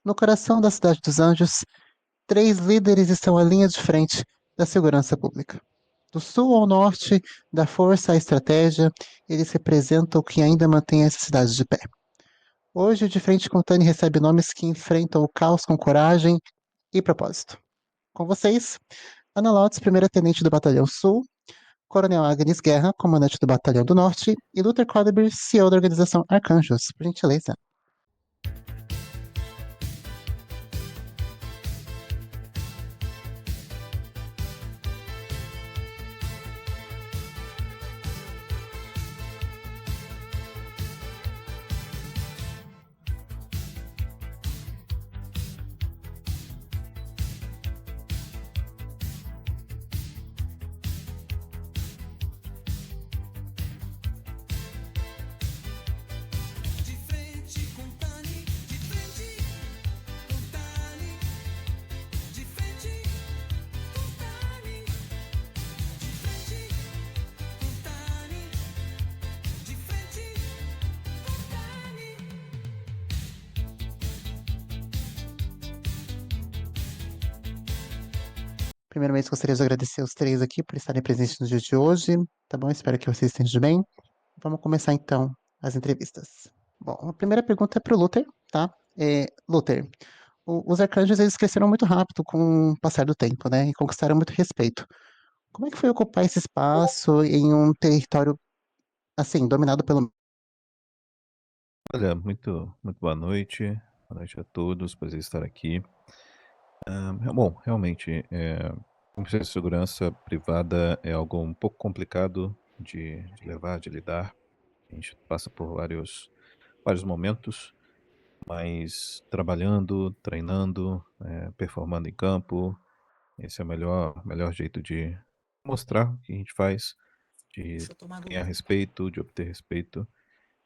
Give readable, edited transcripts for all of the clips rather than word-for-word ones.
No coração da Cidade dos Anjos, três líderes estão à linha de frente da segurança pública. Do sul ao norte, da força à estratégia, eles representam o que ainda mantém essa cidade de pé. Hoje, o De Frente com Tani recebe nomes que enfrentam o caos com coragem e propósito. Com vocês, Ana Lotes, primeira-tenente do Batalhão Sul, Coronel Agnes Guerra, comandante do Batalhão do Norte, e Luther Colliber, CEO da organização Arcanjos. Por gentileza. De frente com Tani, de frente com Tani, de frente com Tani, de frente com Tani, de frente com Tani. Primeiramente, gostaria de agradecer os três aqui por estarem presentes no dia de hoje, tá bom? Espero que vocês estejam bem. Vamos começar então as entrevistas. Bom, a primeira pergunta é para o Luther, tá? Luther, os arcanjos eles cresceram muito rápido com o passar do tempo, né? E conquistaram muito respeito. Como é que foi ocupar esse espaço em um território assim, dominado pelo. Olha, muito boa noite a todos, prazer estar aqui. Bom, realmente, como se a segurança privada é algo um pouco complicado de levar, de lidar. A gente passa por vários momentos, mas trabalhando, treinando, performando em campo, esse é o melhor jeito de mostrar o que a gente faz, de Deixa eu tomar água ganhar aqui. respeito, de obter respeito.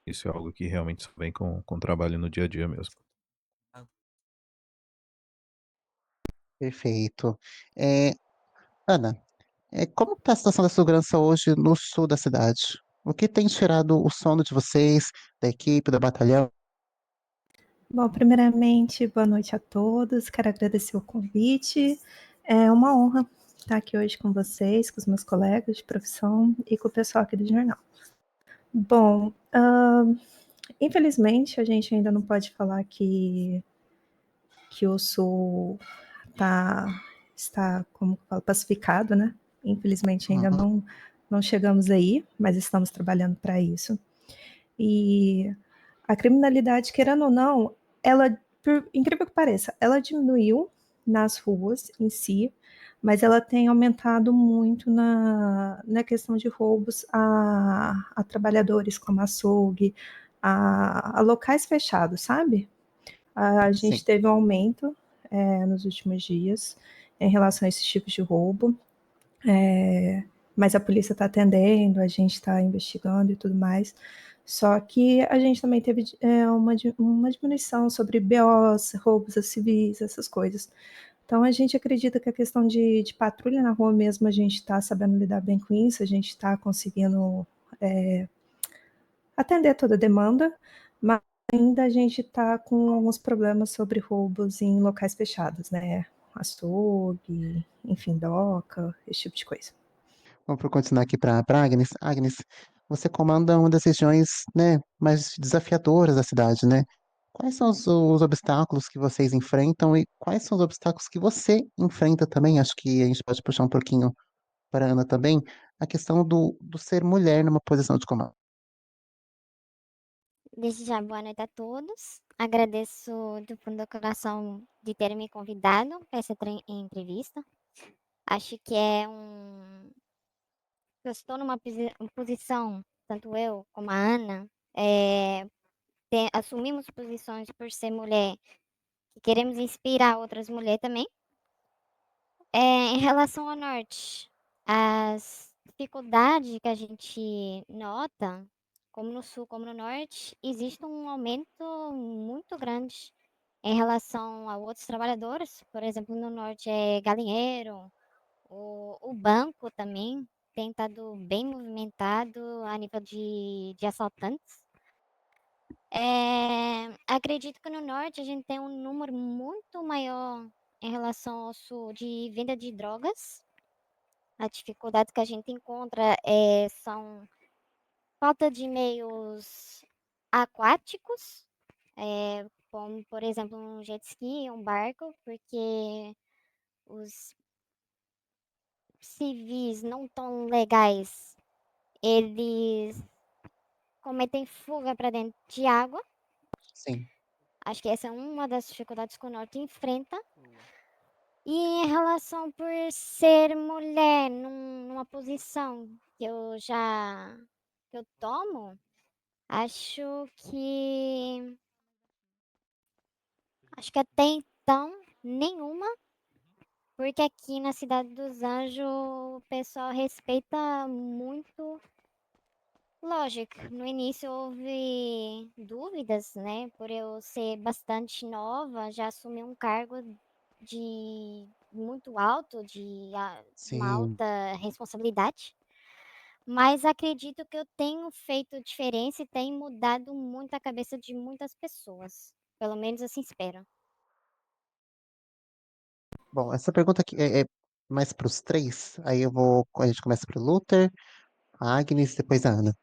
Isso é algo que realmente só vem com o trabalho no dia a dia mesmo. Perfeito. É, Ana, como está a situação da segurança hoje no sul da cidade? O que tem tirado o sono de vocês, da equipe, do batalhão? Bom, primeiramente, boa noite a todos. Quero agradecer o convite. É uma honra estar aqui hoje com vocês, com os meus colegas de profissão e com o pessoal aqui do jornal. Bom, infelizmente a gente ainda não pode falar que o Sul está, como eu falo, pacificado, né? Infelizmente ainda Uhum. não chegamos aí, mas estamos trabalhando para isso. E a criminalidade, querendo ou não, ela, por incrível que pareça, ela diminuiu nas ruas em si, mas ela tem aumentado muito na questão de roubos a trabalhadores como açougue, a locais fechados, sabe? A Sim. gente teve um aumento nos últimos dias em relação a esses tipos de roubo, mas a polícia está atendendo, a gente está investigando e tudo mais. Só que a gente também teve uma diminuição sobre BOs, roubos a civis, essas coisas. Então a gente acredita que a questão de patrulha na rua mesmo, a gente está sabendo lidar bem com isso, a gente está conseguindo atender toda a demanda, mas ainda a gente está com alguns problemas sobre roubos em locais fechados, né? Açougue, enfim, doca, esse tipo de coisa. Vamos continuar aqui para Agnes. Agnes, você comanda uma das regiões, né, mais desafiadoras da cidade, né? Quais são os obstáculos que vocês enfrentam e quais são os obstáculos que você enfrenta também? Acho que a gente pode puxar um pouquinho para a Ana também, a questão do ser mulher numa posição de comando. Desde já, boa noite a todos. Agradeço do fundo do coração de terem me convidado para essa entrevista. Acho que eu estou numa posição, tanto eu como a Ana, assumimos posições por ser mulher, que queremos inspirar outras mulheres também. Em relação ao norte, as dificuldades que a gente nota, como no sul, como no norte, existe um aumento muito grande em relação a outros trabalhadores. Por exemplo, no norte é galinheiro, o banco também tem estado bem movimentado a nível de assaltantes. Acredito que no norte a gente tem um número muito maior em relação ao sul de venda de drogas. A dificuldade que a gente encontra são falta de meios aquáticos, como por exemplo um jet ski, um barco, porque os civis não tão legais, eles cometem fuga para dentro de água. Sim. Acho que essa é uma das dificuldades que o norte enfrenta. E em relação por ser mulher numa posição que eu tomo, acho que acho que até então nenhuma, porque aqui na Cidade dos Anjos o pessoal respeita muito. Lógico, no início houve dúvidas, né? Por eu ser bastante nova, já assumi um cargo de muito alto, uma Sim. alta responsabilidade. Mas acredito que eu tenho feito diferença e tenho mudado muito a cabeça de muitas pessoas. Pelo menos assim espero. Bom, essa pergunta aqui é mais para os três. Aí a gente começa pro Luther, a Agnes, depois a Ana.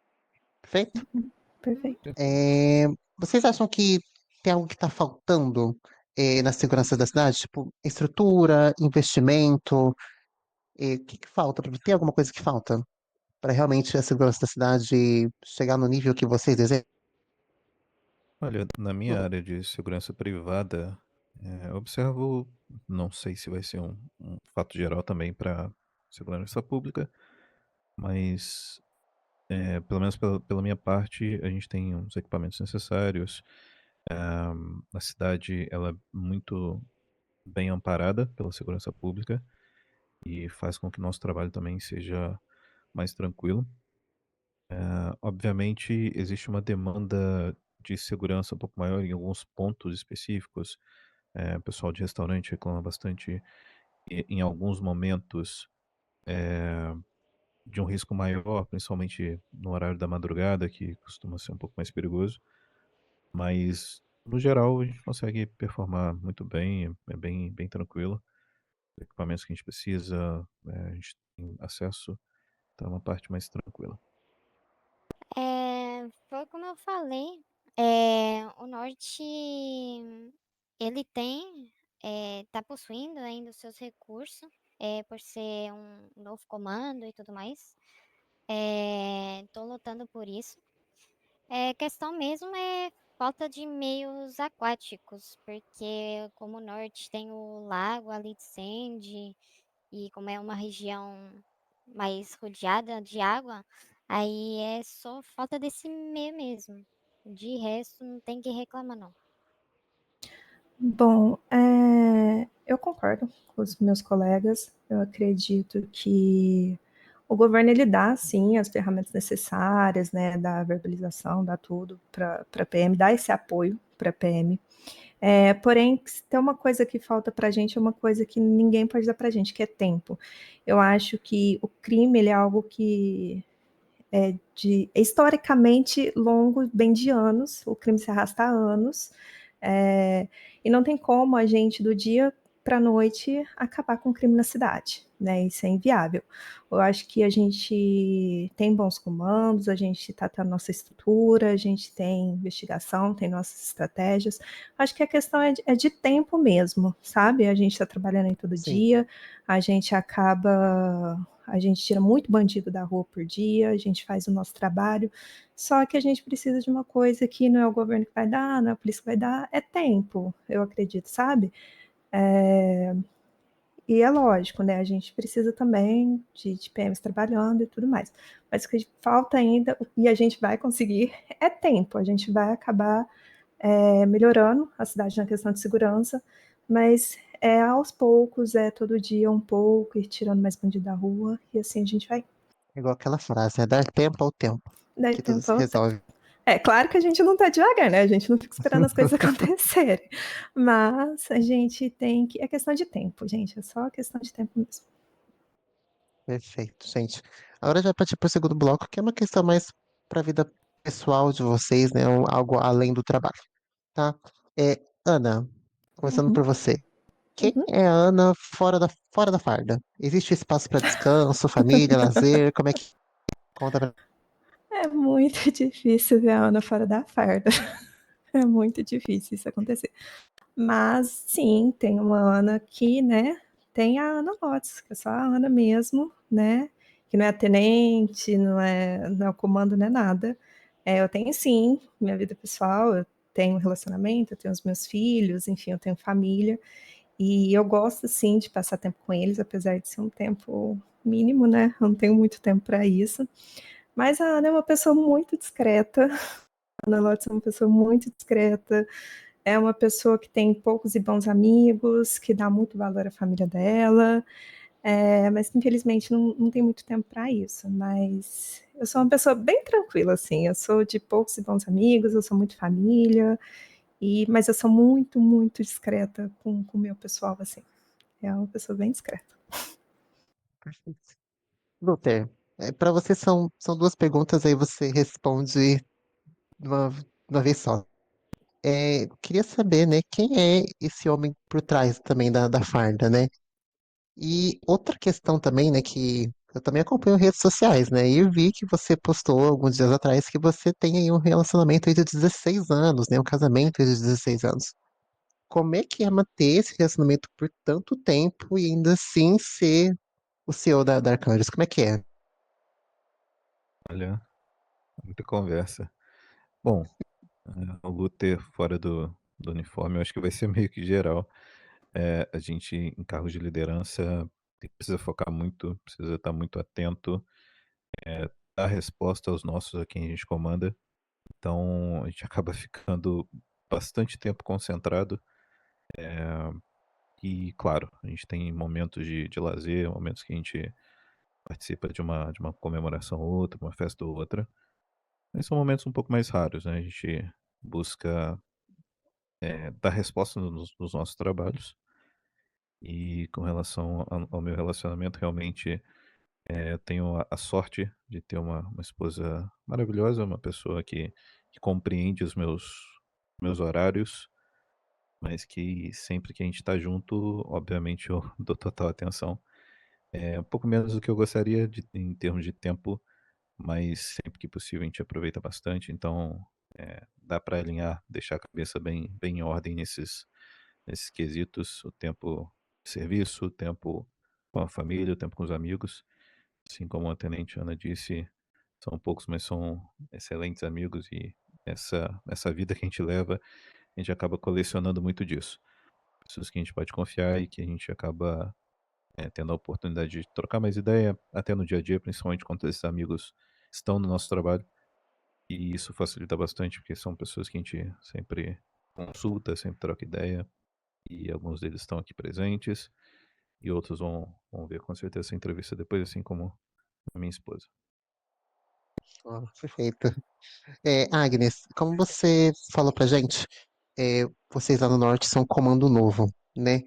Perfeito? Uhum. Perfeito. É, vocês acham que tem algo que está faltando na segurança da cidade? Tipo, estrutura, investimento? O que que falta? Tem alguma coisa que falta para realmente a segurança da cidade chegar no nível que vocês desejam? Olha, na minha área de segurança privada, eu observo, não sei se vai ser um fato geral também para segurança pública, mas pelo menos pela minha parte, a gente tem os equipamentos necessários. A cidade ela é muito bem amparada pela segurança pública e faz com que nosso trabalho também seja mais tranquilo. Obviamente, existe uma demanda de segurança um pouco maior em alguns pontos específicos. O pessoal de restaurante reclama bastante em alguns momentos de um risco maior, principalmente no horário da madrugada, que costuma ser um pouco mais perigoso. Mas, no geral, a gente consegue performar muito bem, é bem tranquilo. Os equipamentos que a gente precisa, a gente tem acesso, então é uma parte mais tranquila. Foi como eu falei, o norte ele tá possuindo ainda os seus recursos, por ser um novo comando e tudo mais. Tô lutando por isso. Questão mesmo é falta de meios aquáticos, porque como o norte tem o lago ali de Sandy, e como é uma região mais rodeada de água, aí é só falta desse meio mesmo. De resto, não tem que reclamar, não. Bom, eu concordo com os meus colegas. Eu acredito que o governo ele dá sim as ferramentas necessárias, né, da verbalização, dá tudo para a PM, dá esse apoio para a PM. Porém, se tem uma coisa que falta para a gente, é uma coisa que ninguém pode dar para a gente, que é tempo. Eu acho que o crime ele é algo que historicamente longo, bem de anos, o crime se arrasta há anos, e não tem como a gente, do dia para a noite, acabar com o crime na cidade, né? Isso é inviável. Eu acho que a gente tem bons comandos, a gente está tendo nossa estrutura, a gente tem investigação, tem nossas estratégias. Acho que a questão é de tempo mesmo, sabe? A gente está trabalhando aí todo Sim. dia, a gente tira muito bandido da rua por dia, a gente faz o nosso trabalho, só que a gente precisa de uma coisa que não é o governo que vai dar, não é a polícia que vai dar, é tempo, eu acredito, sabe? E é lógico, né? A gente precisa também de PMs trabalhando e tudo mais. Mas o que falta ainda, e a gente vai conseguir, é tempo. A gente vai acabar melhorando a cidade na questão de segurança, mas é aos poucos, é todo dia um pouco, ir tirando mais bandido da rua, e assim a gente vai. Igual aquela frase, é dar tempo ao tempo, Daí que tudo se tempo. resolve. É claro que a gente não tá devagar, né? A gente não fica esperando as coisas acontecerem. Mas a gente tem que. É questão de tempo, gente. É só questão de tempo mesmo. Perfeito, gente. Agora já partir para o segundo bloco, que é uma questão mais para a vida pessoal de vocês, né? Algo além do trabalho, tá? Ana, começando por Uhum, você. Quem uhum. é a Ana fora da farda? Existe espaço para descanso, família, lazer? Como é que conta pra... É muito difícil ver a Ana fora da farda. É muito difícil isso acontecer. Mas sim, tem uma Ana que, né, tem a Ana Lotes, que é só a Ana mesmo, né, que não é a tenente, não é o comando, não é nada. Eu tenho sim minha vida pessoal, eu tenho um relacionamento, eu tenho os meus filhos, enfim, eu tenho família, e eu gosto sim de passar tempo com eles, apesar de ser um tempo mínimo, né, eu não tenho muito tempo para isso. Mas a Ana é uma pessoa muito discreta, a Ana Lotes é uma pessoa muito discreta, é uma pessoa que tem poucos e bons amigos, que dá muito valor à família dela, mas infelizmente não tem muito tempo para isso. Mas eu sou uma pessoa bem tranquila, assim. Eu sou de poucos e bons amigos, eu sou muito família, mas eu sou muito, muito discreta com o meu pessoal, assim. É uma pessoa bem discreta. Perfeito. Walter, para você são duas perguntas, aí você responde de uma vez só. Queria saber, né, quem é esse homem por trás também da farda, né? E outra questão também, né, que eu também acompanho redes sociais, né? E eu vi que você postou alguns dias atrás que você tem aí um relacionamento aí de 16 anos, né? Um casamento aí de 16 anos. Como é que é manter esse relacionamento por tanto tempo e ainda assim ser o CEO da Arcanjos? Como é que é? Olha, muita conversa. Bom, o Luther fora do uniforme, eu acho que vai ser meio que geral. A gente, em cargos de liderança, precisa focar muito, precisa estar muito atento, dar resposta aos nossos, a quem a gente comanda. Então, a gente acaba ficando bastante tempo concentrado. E, claro, a gente tem momentos de lazer, momentos que a gente participa de uma comemoração ou outra, uma festa ou outra. Mas são momentos um pouco mais raros, né? A gente busca dar resposta nos nossos trabalhos. E com relação ao meu relacionamento, realmente eu tenho a sorte de ter uma esposa maravilhosa, uma pessoa que compreende os meus horários, mas que sempre que a gente está junto, obviamente eu dou total atenção. É um pouco menos do que eu gostaria em termos de tempo, mas sempre que possível a gente aproveita bastante. Então dá para alinhar, deixar a cabeça bem em ordem nesses quesitos, o tempo de serviço, o tempo com a família, o tempo com os amigos. Assim como a tenente Ana disse, são poucos, mas são excelentes amigos e essa vida que a gente leva, a gente acaba colecionando muito disso. Pessoas que a gente pode confiar e que a gente acaba tendo a oportunidade de trocar mais ideia, até no dia a dia, principalmente quando esses amigos estão no nosso trabalho. E isso facilita bastante, porque são pessoas que a gente sempre consulta, sempre troca ideia, e alguns deles estão aqui presentes, e outros vão ver com certeza essa entrevista depois, assim como a minha esposa. Oh, perfeito. Agnes, como você falou pra gente, vocês lá no norte são um comando novo, né?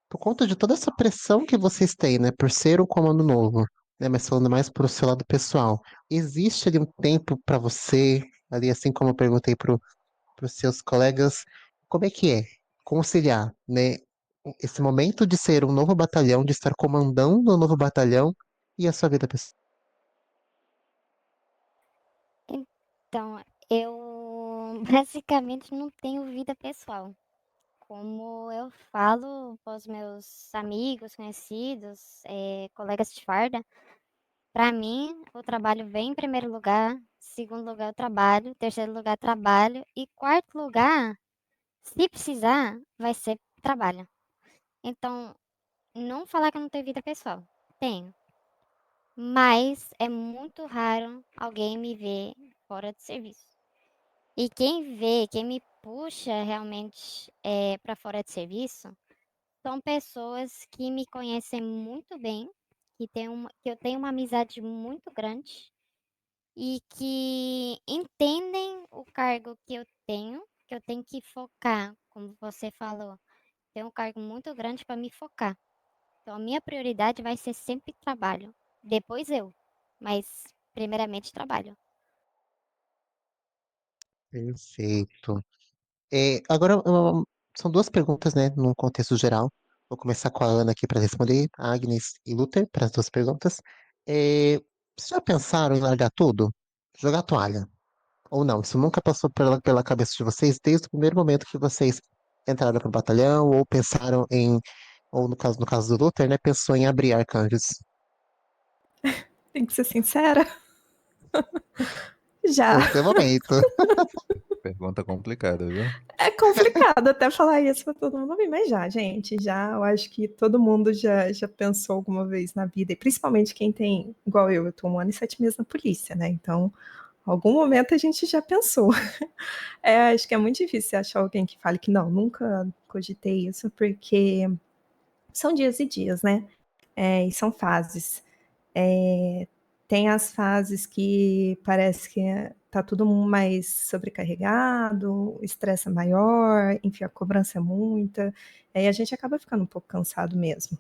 Por conta de toda essa pressão que vocês têm, né, por ser um comando novo, né, mas falando mais pro seu lado pessoal, existe ali um tempo para você, ali assim como eu perguntei pros seus colegas, como é que é conciliar, né, esse momento de ser um novo batalhão, de estar comandando um novo batalhão e a sua vida pessoal? Então, eu basicamente não tenho vida pessoal. Como eu falo com os meus amigos, conhecidos, colegas de farda, para mim o trabalho vem em primeiro lugar, segundo lugar o trabalho, terceiro lugar trabalho e quarto lugar, se precisar, vai ser trabalho. Então, não falar que eu não tenho vida pessoal. Tenho. Mas é muito raro alguém me ver fora de serviço. E quem vê, quem me puxa realmente para fora de serviço, são pessoas que me conhecem muito bem, que eu tenho uma amizade muito grande e que entendem o cargo que eu tenho que focar, como você falou. Tenho um cargo muito grande para me focar. Então, a minha prioridade vai ser sempre trabalho. Depois eu, mas primeiramente trabalho. Perfeito. Agora, são duas perguntas, né, num contexto geral. Vou começar com a Ana aqui para responder, a Agnes e Luther para as duas perguntas. Vocês já pensaram em largar tudo? Jogar a toalha? Ou não? Isso nunca passou pela cabeça de vocês desde o primeiro momento que vocês entraram para o batalhão ou pensaram em, ou no caso do Luther, né, pensou em abrir arcanjos? Tem que ser sincera. Já. No seu momento. Pergunta complicada, viu? É complicado até falar isso para todo mundo ouvir, mas já, gente, já. Eu acho que todo mundo já pensou alguma vez na vida, e principalmente quem tem, igual eu tô 1 ano e 7 meses na polícia, né? Então, algum momento a gente já pensou. Acho que é muito difícil achar alguém que fale que não, nunca cogitei isso, porque são dias e dias, né? E são fases. Tem as fases que parece que tá tudo mais sobrecarregado, o estresse é maior, enfim, a cobrança é muita, e a gente acaba ficando um pouco cansado mesmo.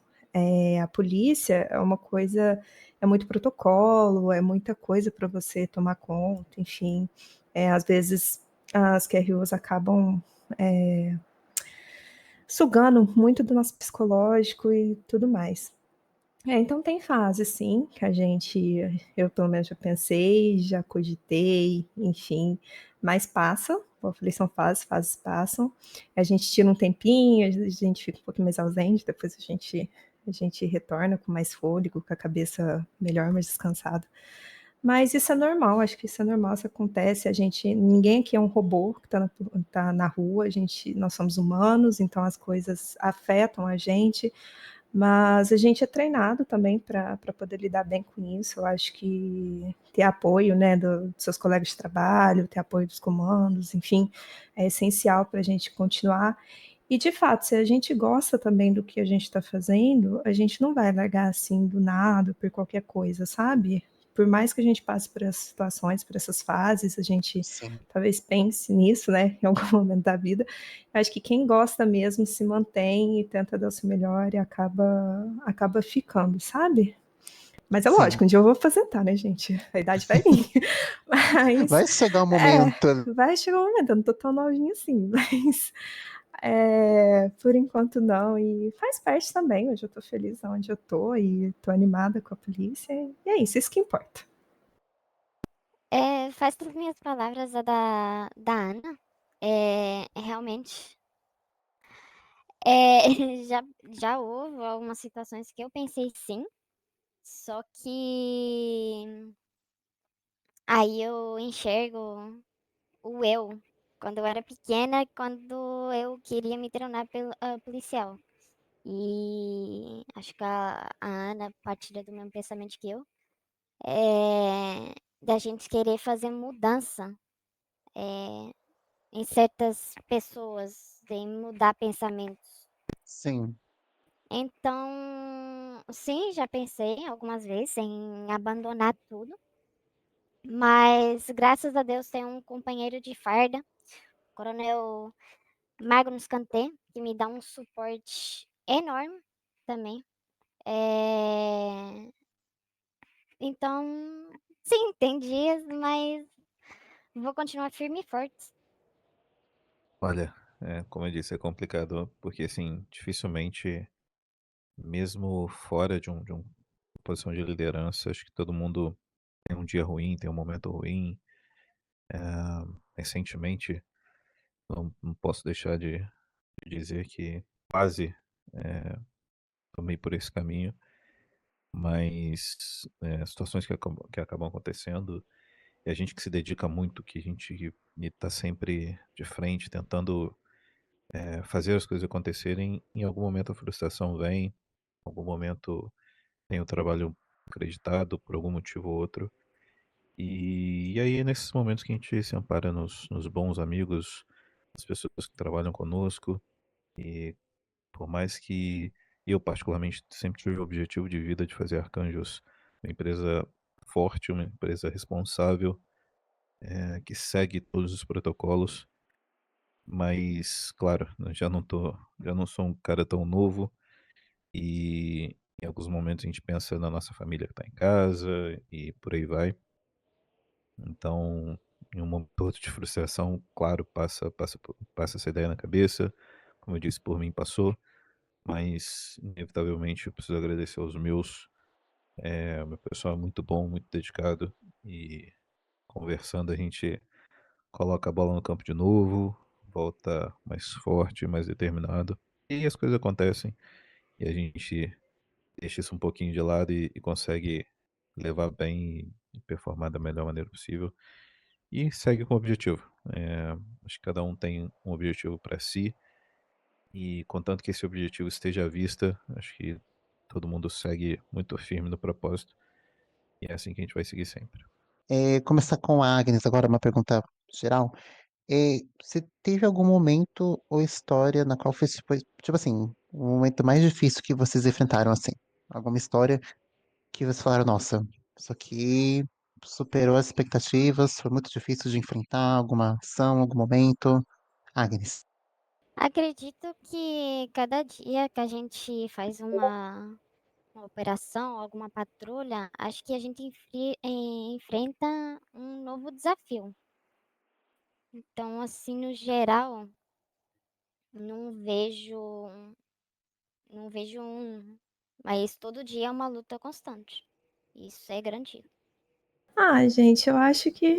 A polícia é uma coisa, é muito protocolo, é muita coisa para você tomar conta, enfim. Às vezes as QRUs acabam sugando muito do nosso psicológico e tudo mais. Então tem fase, sim, que eu pelo menos já pensei, já cogitei, enfim, mas passa, como eu falei, são fases, fases passam. A gente tira um tempinho, a gente fica um pouquinho mais ausente, depois a gente retorna com mais fôlego, com a cabeça melhor, mais descansada. Mas isso é normal, acho que isso é normal, isso acontece. Ninguém aqui é um robô que tá na rua, nós somos humanos, então as coisas afetam a gente, mas a gente é treinado também para poder lidar bem com isso. Eu acho que ter apoio, né, dos seus colegas de trabalho, ter apoio dos comandos, enfim, é essencial para a gente continuar. E, de fato, se a gente gosta também do que a gente está fazendo, a gente não vai largar assim do nada, por qualquer coisa, sabe? Por mais que a gente passe por essas situações, por essas fases, a gente Sim. talvez pense nisso, né, em algum momento da vida. Eu acho que quem gosta mesmo se mantém e tenta dar o seu melhor e acaba ficando, sabe? Mas é Sim. lógico, um dia eu vou aposentar, né, gente? A idade vai vir. Mas Vai chegar o momento. vai chegar um momento, eu não tô tão novinha assim, mas por enquanto não. E faz parte também, hoje eu tô feliz onde eu tô e tô animada com a polícia. E é isso que importa. Faz das minhas palavras a da Ana. Realmente, já houve algumas situações que eu pensei sim, só que aí eu enxergo o eu, quando eu era pequena, quando eu queria me tornar policial. E acho que a Ana partilha do mesmo pensamento que eu, da gente querer fazer mudança em certas pessoas, em mudar pensamentos. Sim. Então, sim, já pensei algumas vezes em abandonar tudo, mas graças a Deus tem um companheiro de farda, Coronel Magnus Kanté, que me dá um suporte enorme também. Então, sim, tem dias, mas vou continuar firme e forte. Olha, como eu disse, é complicado, porque assim, dificilmente, mesmo fora de uma posição de liderança, acho que todo mundo tem um dia ruim, tem um momento ruim. Recentemente, não posso deixar de dizer que quase tomei por esse caminho, mas situações que acabam acontecendo, e a gente que se dedica muito, que a gente está sempre de frente, tentando fazer as coisas acontecerem, em algum momento a frustração vem, em algum momento tem o trabalho acreditado por algum motivo ou outro. E aí é nesses momentos que a gente se ampara nos bons amigos, nas pessoas que trabalham conosco, e por mais que eu particularmente sempre tive o objetivo de vida de fazer Arcanjos uma empresa forte, uma empresa responsável, que segue todos os protocolos, mas claro, eu já não sou um cara tão novo, e em alguns momentos a gente pensa na nossa família que está em casa e por aí vai. Então, em um momento ou outro de frustração, claro, passa essa ideia na cabeça, como eu disse, por mim passou, mas inevitavelmente eu preciso agradecer aos meus, o meu pessoal é muito bom, muito dedicado, e conversando a gente coloca a bola no campo de novo, volta mais forte, mais determinado, e as coisas acontecem, e a gente deixa isso um pouquinho de lado e consegue levar bem e performar da melhor maneira possível. E segue com o objetivo. Acho que cada um tem um objetivo para si, e contanto que esse objetivo esteja à vista, acho que todo mundo segue muito firme no propósito, e é assim que a gente vai seguir sempre. Começar com a Agnes agora, uma pergunta geral. Você teve algum momento ou história na qual tipo assim, o momento mais difícil que vocês enfrentaram, assim? Alguma história que vocês falaram: "Nossa, isso aqui superou as expectativas, foi muito difícil de enfrentar", alguma ação, algum momento? Agnes. Acredito que cada dia que a gente faz uma operação, alguma patrulha, acho que a gente enfrenta um novo desafio. Então, assim, no geral, não vejo, não vejo um, mas todo dia é uma luta constante. Isso é garantido. Ah, gente, eu acho que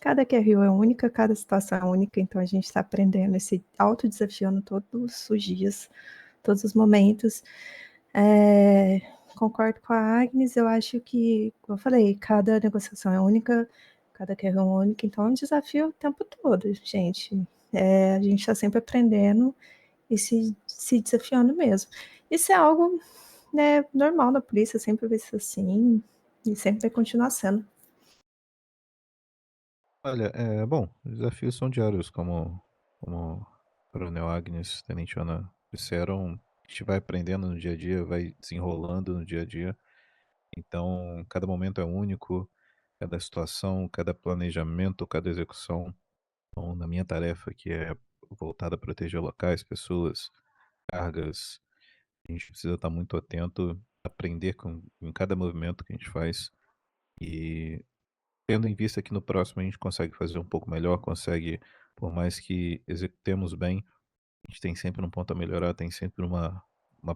cada QRU é única, cada situação é única, então a gente está aprendendo e se autodesafiando todos os dias, todos os momentos. Concordo com a Agnes, eu acho que, como eu falei, cada negociação é única, cada QRU é única, então é um desafio o tempo todo, gente. A gente está sempre aprendendo e se desafiando mesmo. Isso é algo, né, normal na polícia, sempre vai ser assim e sempre vai continuar sendo. Olha, bom, os desafios são diários, como o Coronel Agnes, Tenente Ana disseram, a gente vai aprendendo no dia a dia, vai desenrolando no dia a dia, então cada momento é único, cada situação, cada planejamento, cada execução. Então, na minha tarefa, que é voltada a proteger locais, pessoas, cargas, a gente precisa estar muito atento, aprender em cada movimento que a gente faz e tendo em vista que no próximo a gente consegue fazer um pouco melhor, consegue, por mais que executemos bem, a gente tem sempre um ponto a melhorar, tem sempre uma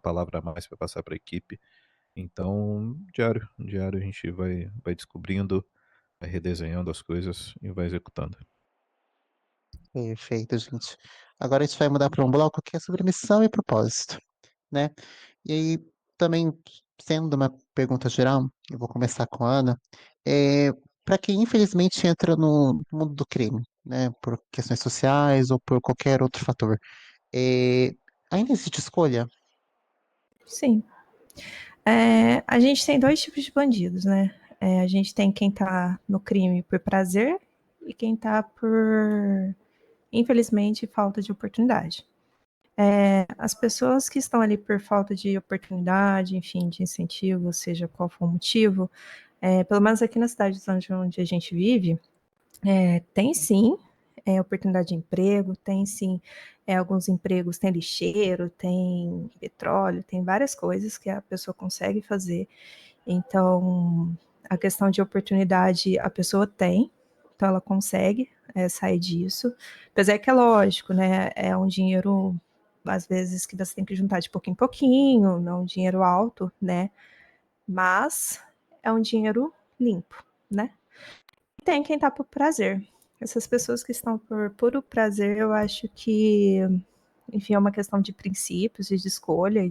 palavra a mais para passar para a equipe. Então, diário a gente vai descobrindo, vai redesenhando as coisas e vai executando. Perfeito, gente. Agora a gente vai mudar para um bloco que é sobre missão e propósito, né. E aí, também sendo uma pergunta geral, eu vou começar com a Ana, pra quem infelizmente entra no mundo do crime, né, por questões sociais ou por qualquer outro fator, eh, ainda existe escolha? Sim. A gente tem 2 tipos de bandidos, né. A gente tem quem tá no crime por prazer e quem tá por, infelizmente, falta de oportunidade. As pessoas que estão ali por falta de oportunidade, enfim, de incentivo, seja qual for o motivo, pelo menos aqui na cidade onde a gente vive, tem sim, oportunidade de emprego, tem sim, alguns empregos, tem lixeiro, tem petróleo, tem várias coisas que a pessoa consegue fazer. Então, a questão de oportunidade a pessoa tem, então ela consegue, sair disso. Apesar que é lógico, né, é um dinheiro, às vezes, que você tem que juntar de pouquinho em pouquinho, não é um dinheiro alto, né, mas é um dinheiro limpo, né. Tem quem tá por prazer. Essas pessoas que estão por puro prazer, eu acho que, enfim, é uma questão de princípios e de escolha.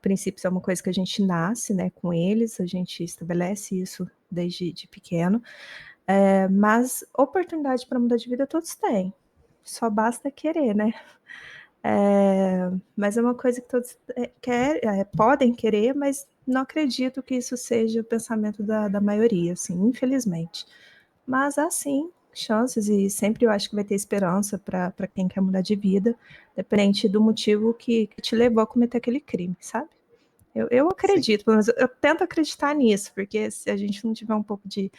Princípios é uma coisa que a gente nasce, né, com eles, a gente estabelece isso desde de pequeno. Mas oportunidade para mudar de vida todos têm, só basta querer, né. Mas é uma coisa que todos, podem querer, mas não acredito que isso seja o pensamento da maioria, assim, infelizmente. Mas há sim chances e sempre eu acho que vai ter esperança para quem quer mudar de vida, dependente do motivo que te levou a cometer aquele crime, sabe. Eu Sim. acredito, pelo menos eu tento acreditar nisso, porque se a gente não tiver um pouco de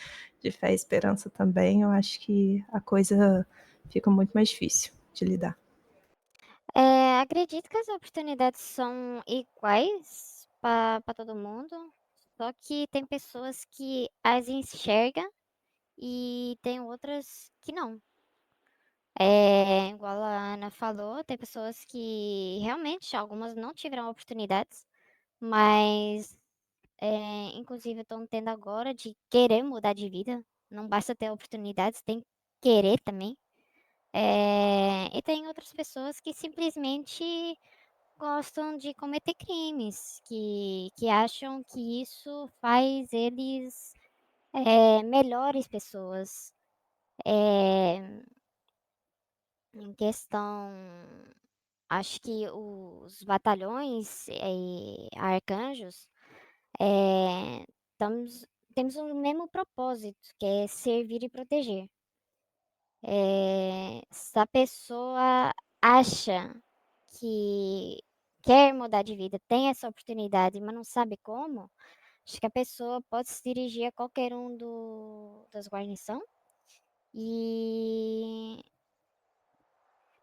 fé e esperança também, eu acho que a coisa fica muito mais difícil de lidar. Acredito que as oportunidades são iguais para todo mundo, só que tem pessoas que as enxergam e tem outras que não. Igual a Ana falou, tem pessoas que realmente, algumas não tiveram oportunidades, mas inclusive estão tendo agora de querer mudar de vida. Não basta ter oportunidades, tem que querer também. E tem outras pessoas que simplesmente gostam de cometer crimes, que acham que isso faz eles melhores pessoas. Eh, Em questão, acho que os batalhões e arcanjos eh, tamos, temos o mesmo propósito, que é servir e proteger. Se a pessoa acha que quer mudar de vida, tem essa oportunidade, mas não sabe como, acho que a pessoa pode se dirigir a qualquer um das guarnição e,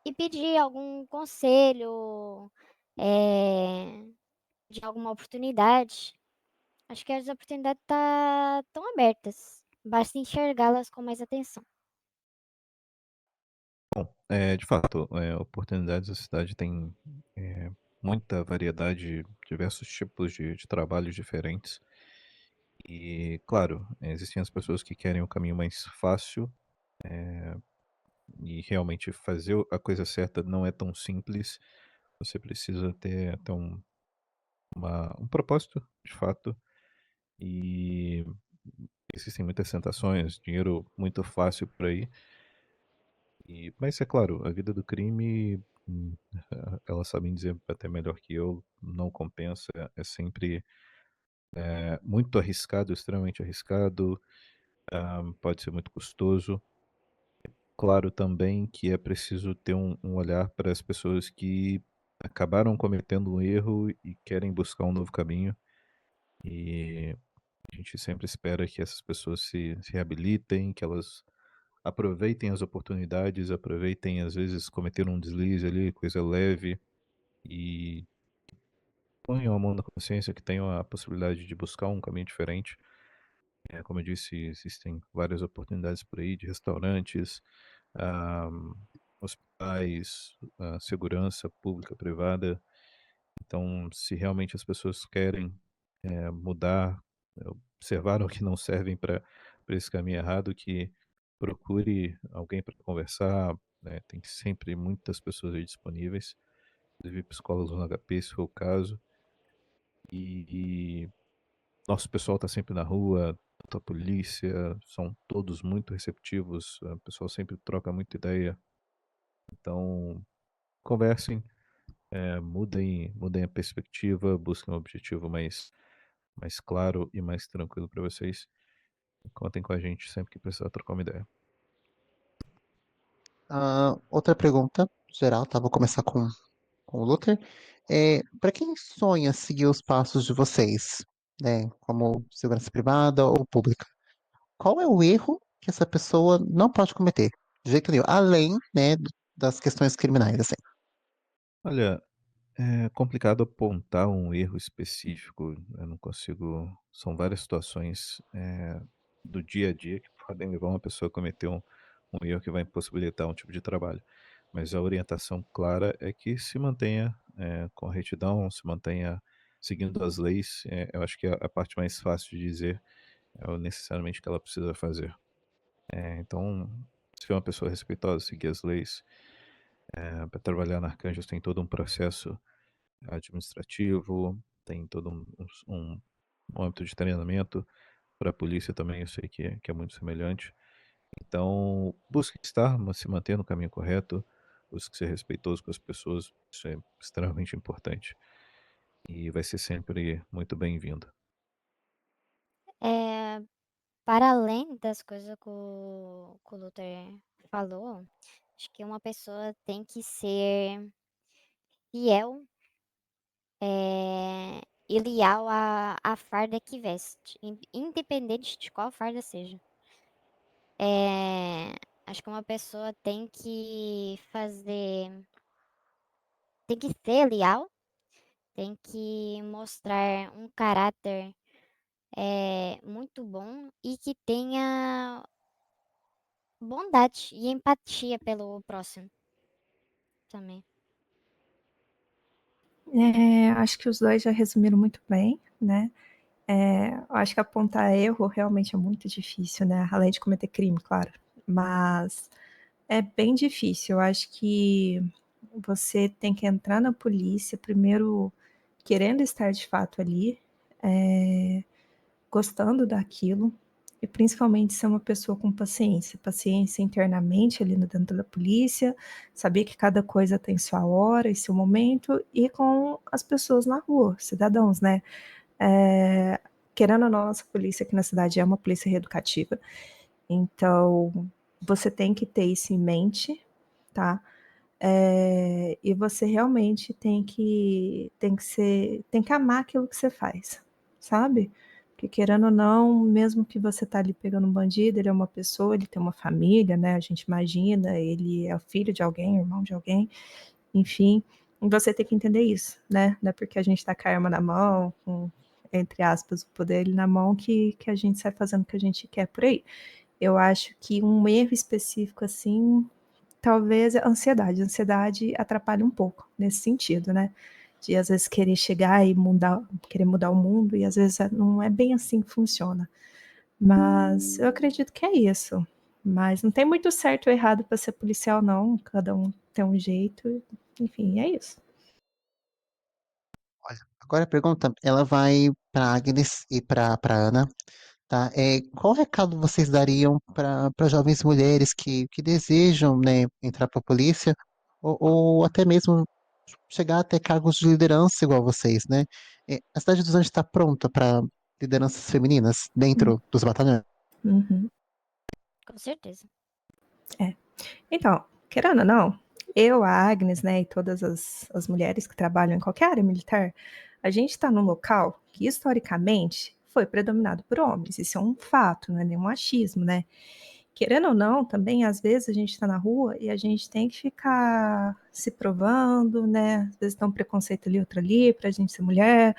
e pedir algum conselho, eh, de alguma oportunidade. Acho que as oportunidades estão abertas, basta enxergá-las com mais atenção. Bom, de fato, oportunidades a cidade tem, eh, muita variedade, diversos tipos de trabalhos diferentes. E, claro, existem as pessoas que querem o caminho mais fácil, e realmente fazer a coisa certa não é tão simples. Você precisa ter um propósito, de fato, e existem muitas tentações, dinheiro muito fácil por aí. Mas é claro, a vida do crime, elas sabem dizer até melhor que eu, não compensa, é sempre muito arriscado, extremamente arriscado, pode ser muito custoso. Claro também que é preciso ter um olhar para as pessoas que acabaram cometendo um erro e querem buscar um novo caminho. E a gente sempre espera que essas pessoas se reabilitem, que elas aproveitem as oportunidades, aproveitem, às vezes, cometeram um deslize ali, coisa leve, e ponham a mão na consciência que tenham a possibilidade de buscar um caminho diferente. Como eu disse, existem várias oportunidades por aí de restaurantes, ah, hospitais, segurança pública, privada. Então, se realmente as pessoas querem mudar, observaram que não servem para esse caminho errado, que procure alguém para conversar, né? Tem sempre muitas pessoas aí disponíveis, inclusive psicólogos no HP, se for o caso. E nosso pessoal está sempre na rua, tanto a polícia, são todos muito receptivos, o pessoal sempre troca muita ideia. Então, conversem, mudem a perspectiva, busquem um objetivo mais claro e mais tranquilo para vocês. Contem com a gente sempre que precisar trocar uma ideia. Outra pergunta geral, tá? Vou começar com o Luther. Para quem sonha seguir os passos de vocês, né, como segurança privada ou pública, qual é o erro que essa pessoa não pode cometer? De jeito nenhum, além, né, das questões criminais, assim. Olha, é complicado apontar um erro específico, eu não consigo. São várias situações do dia a dia que podem levar uma pessoa a cometer um erro que vai impossibilitar um tipo de trabalho. Mas a orientação clara é que se mantenha com retidão, se mantenha seguindo as leis. Eu acho que a parte mais fácil de dizer é o necessariamente que ela precisa fazer. Então, se é uma pessoa respeitosa, seguir as leis, para trabalhar na Arcanjos tem todo um processo administrativo, tem todo um âmbito de treinamento. Para a polícia também eu sei que é muito semelhante. Então, busque se manter no caminho correto, busque ser respeitoso com as pessoas, isso é extremamente importante e vai ser sempre muito bem-vindo. Eh, para além das coisas que o Luther falou, acho que uma pessoa tem que ser fiel, e leal à farda que veste, independente de qual farda seja. Eh, Acho que uma pessoa tem que ser leal, tem que mostrar um caráter muito bom e que tenha bondade e empatia pelo próximo também. Acho que os dois já resumiram muito bem, né? Eu acho que apontar erro realmente é muito difícil, né? Além de cometer crime, claro. Mas é bem difícil. Eu acho que você tem que entrar na polícia primeiro querendo estar de fato ali, gostando daquilo, e principalmente ser uma pessoa com paciência, paciência internamente ali dentro da polícia, saber que cada coisa tem sua hora e seu momento, e com as pessoas na rua, cidadãos, né? É, querendo ou não, nossa polícia aqui na cidade é uma polícia reeducativa, então você tem que ter isso em mente, tá? E você realmente tem que amar aquilo que você faz, sabe? Porque querendo ou não, mesmo que você tá ali pegando um bandido, ele é uma pessoa, ele tem uma família, né? A gente imagina, ele é o filho de alguém, irmão de alguém, enfim. E você tem que entender isso, né? Não é porque a gente tá com a arma na mão, com, entre aspas, o poder na mão, que a gente sai fazendo o que a gente quer por aí. Eu acho que um erro específico assim, talvez a ansiedade. A ansiedade atrapalha um pouco nesse sentido, né? De às vezes querer chegar e querer mudar o mundo, e às vezes não é bem assim que funciona. Mas eu acredito que é isso. Mas não tem muito certo ou errado para ser policial, não. Cada um tem um jeito. Enfim, é isso. Olha, agora a pergunta, ela vai para Agnes e para Ana, tá? Qual recado vocês dariam para jovens mulheres que desejam, né, entrar para a polícia ou até mesmo chegar até cargos de liderança igual vocês, né? A cidade dos Anjos está pronta para lideranças femininas dentro dos batalhões? Uhum. Com certeza. Então, querendo ou não, eu, a Agnes, né, e todas as mulheres que trabalham em qualquer área militar, a gente está num local que historicamente foi predominado por homens. Isso é um fato, não é nenhum achismo, né? Querendo ou não, também às vezes a gente está na rua e a gente tem que ficar se provando, né? Às vezes tem um preconceito ali, outro ali, para a gente ser mulher,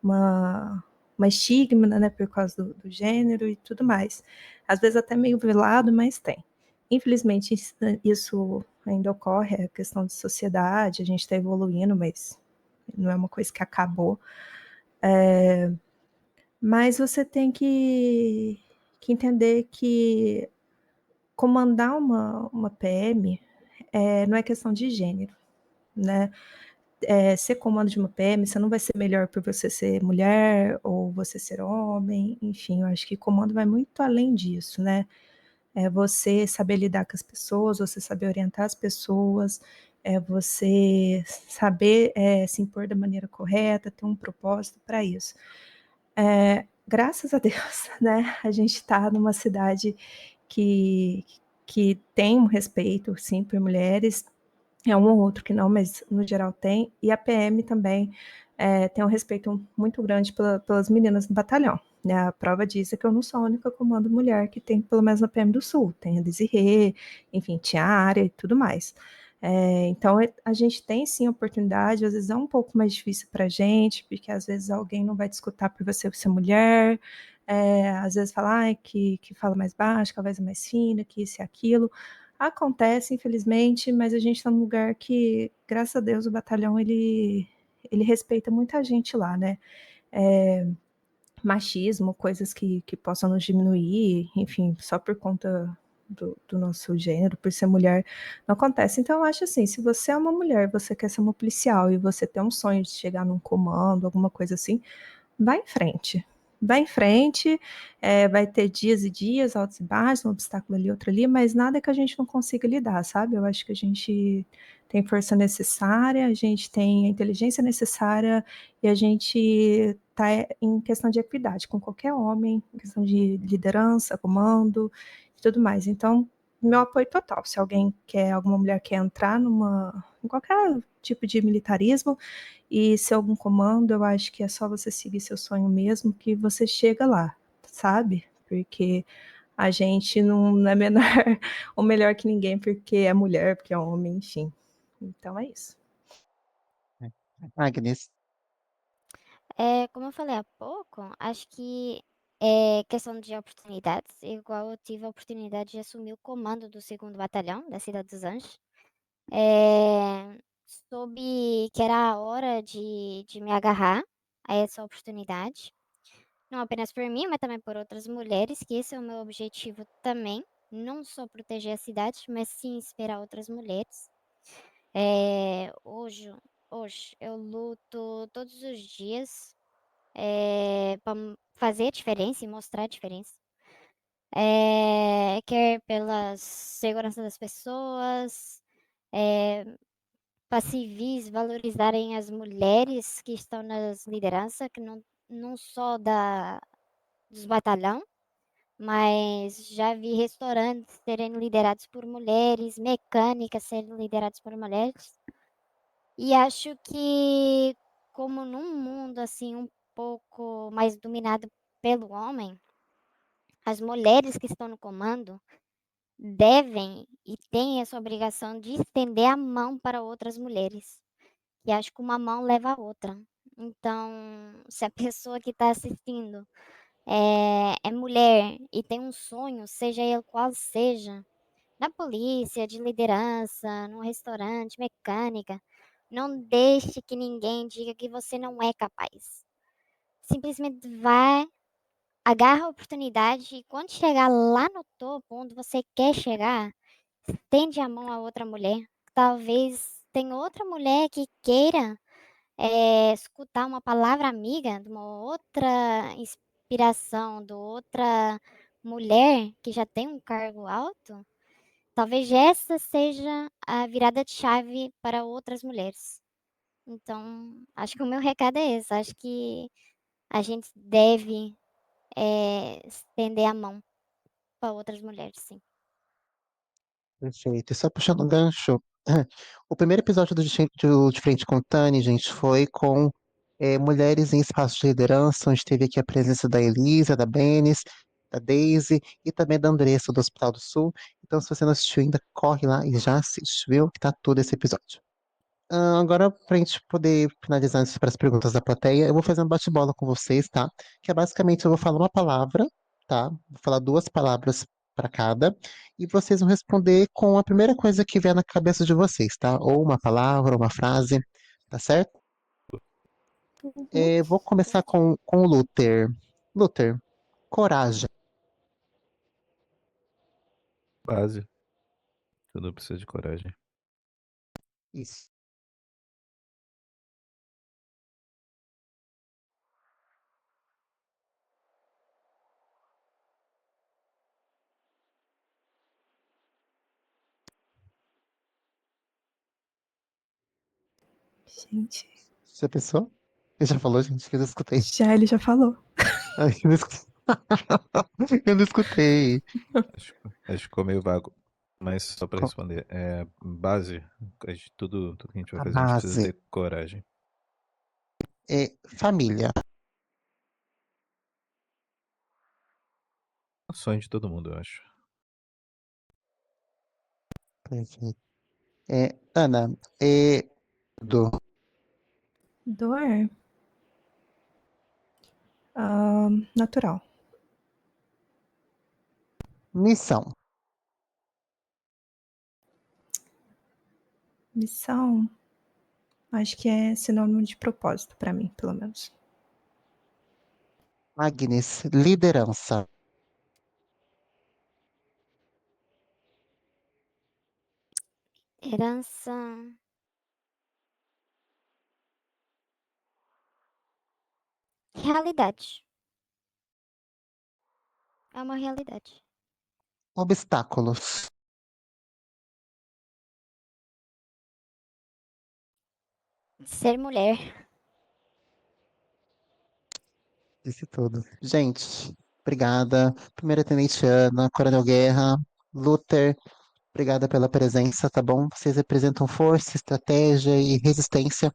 uma, uma estigma, né, por causa do gênero e tudo mais. Às vezes até meio velado, mas tem. Infelizmente, isso ainda ocorre, é questão de sociedade, a gente está evoluindo, mas não é uma coisa que acabou. Mas você tem que entender que comandar uma PM não é questão de gênero, né? Ser comando de uma PM, você não vai ser melhor por você ser mulher ou você ser homem, enfim, eu acho que comando vai muito além disso, né? É você saber lidar com as pessoas, você saber orientar as pessoas, é você saber se impor da maneira correta, ter um propósito para isso. Graças a Deus, né, a gente está numa cidade que, que tem um respeito, sim, por mulheres, é um ou outro que não, mas no geral tem, e a PM também tem um respeito muito grande pelas meninas do batalhão. Né? A prova disso é que eu não sou a única comando mulher que tem, pelo menos na PM do Sul. Tem a Desirê, enfim, tinha a área e tudo mais. Então, a gente tem sim oportunidade, às vezes é um pouco mais difícil para a gente, porque às vezes alguém não vai te escutar por você ser mulher, às vezes falar que fala mais baixo, que a voz é mais fina, que isso e aquilo. Acontece, infelizmente, mas a gente está num lugar que, graças a Deus, o batalhão ele respeita muita gente lá, né? É, machismo, coisas que possam nos diminuir, enfim, só por conta do nosso gênero, por ser mulher, não acontece. Então, eu acho assim: se você é uma mulher, você quer ser uma policial e você tem um sonho de chegar num comando, alguma coisa assim, vai em frente. Vai em frente, vai ter dias e dias, altos e baixos, um obstáculo ali, outro ali, mas nada que a gente não consiga lidar, sabe? Eu acho que a gente tem força necessária, a gente tem a inteligência necessária e a gente está em questão de equidade com qualquer homem, em questão de liderança, comando e tudo mais. Então, meu apoio total. Se alguém quer, alguma mulher quer entrar em qualquer tipo de militarismo, e se algum comando, eu acho que é só você seguir seu sonho mesmo, que você chega lá, sabe? Porque a gente não é menor ou melhor que ninguém porque é mulher, porque é homem, enfim. Então é isso. Agnes, Como eu falei há pouco, acho que É questão de oportunidades, igual eu tive a oportunidade de assumir o comando do 2º Batalhão da Cidade dos Anjos. Soube que era a hora de me agarrar a essa oportunidade, não apenas por mim, mas também por outras mulheres, que esse é o meu objetivo também, não só proteger a cidade, mas sim inspirar outras mulheres. Hoje eu luto todos os dias para fazer a diferença e mostrar a diferença. Quer pela segurança das pessoas, para civis valorizarem as mulheres que estão nas lideranças, que não só dos batalhão, mas já vi restaurantes serem liderados por mulheres, mecânicas serem lideradas por mulheres. E acho que, como num mundo assim um pouco mais dominado pelo homem, as mulheres que estão no comando devem e têm essa obrigação de estender a mão para outras mulheres. E acho que uma mão leva a outra. Então, se a pessoa que está assistindo é mulher e tem um sonho, seja ele qual seja, na polícia, de liderança, num restaurante, mecânica, não deixe que ninguém diga que você não é capaz. Simplesmente vai, agarra a oportunidade e quando chegar lá no topo, onde você quer chegar, estende a mão a outra mulher. Talvez tenha outra mulher que queira escutar uma palavra amiga de uma outra inspiração, de outra mulher que já tem um cargo alto, talvez essa seja a virada de chave para outras mulheres. Então, acho que o meu recado é esse. Acho que a gente deve estender a mão para outras mulheres, sim. Perfeito. E só puxando um gancho, o primeiro episódio De Frente com Tani, gente, foi com mulheres em espaços de liderança, onde teve aqui a presença da Elisa, da Benis, da Daisy e também da Andressa, do Hospital do Sul. Então, se você não assistiu ainda, corre lá e já assiste, viu? Que tá todo esse episódio. Agora, para a gente poder finalizar isso para as perguntas da plateia, eu vou fazer um bate-bola com vocês, tá? Que é basicamente eu vou falar uma palavra, tá? Vou falar duas palavras para cada, e vocês vão responder com a primeira coisa que vier na cabeça de vocês, tá? Ou uma palavra, ou uma frase, tá certo? Uhum. Vou começar com o Luther. Luther, coragem. Base. Tudo precisa de coragem. Isso. Gente, Já pensou? Ele já falou, gente, que eu não escutei. já ele já falou. Ai, eu não escutei. Eu não escutei. Acho que ficou meio vago. Mas só para Co- responder, base, tudo que a gente vai A fazer, a gente precisa base ter coragem. é família. É o sonho de todo mundo, eu acho. Perfeito. Ana, do Dor, natural. missão. Missão, acho que é sinônimo de propósito para mim, pelo menos. Agnes, liderança. Herança, realidade. É uma realidade. Obstáculos. Ser mulher. Disse tudo. Gente, obrigada. Primeira-tenente Ana, Coronel Guerra, Luther, obrigada pela presença, tá bom? Vocês representam força, estratégia e resistência.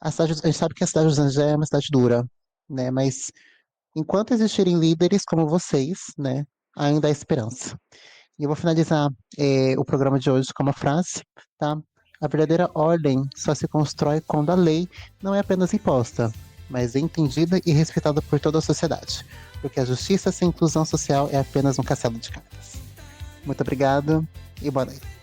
A gente sabe que a cidade dos Anjos é uma cidade dura, né? Mas enquanto existirem líderes como vocês, né, ainda há esperança. E eu vou finalizar o programa de hoje com uma frase, tá? A verdadeira ordem só se constrói quando a lei não é apenas imposta, mas é entendida e respeitada por toda a sociedade. porque a justiça sem inclusão social é apenas um castelo de cartas. Muito obrigado e boa noite.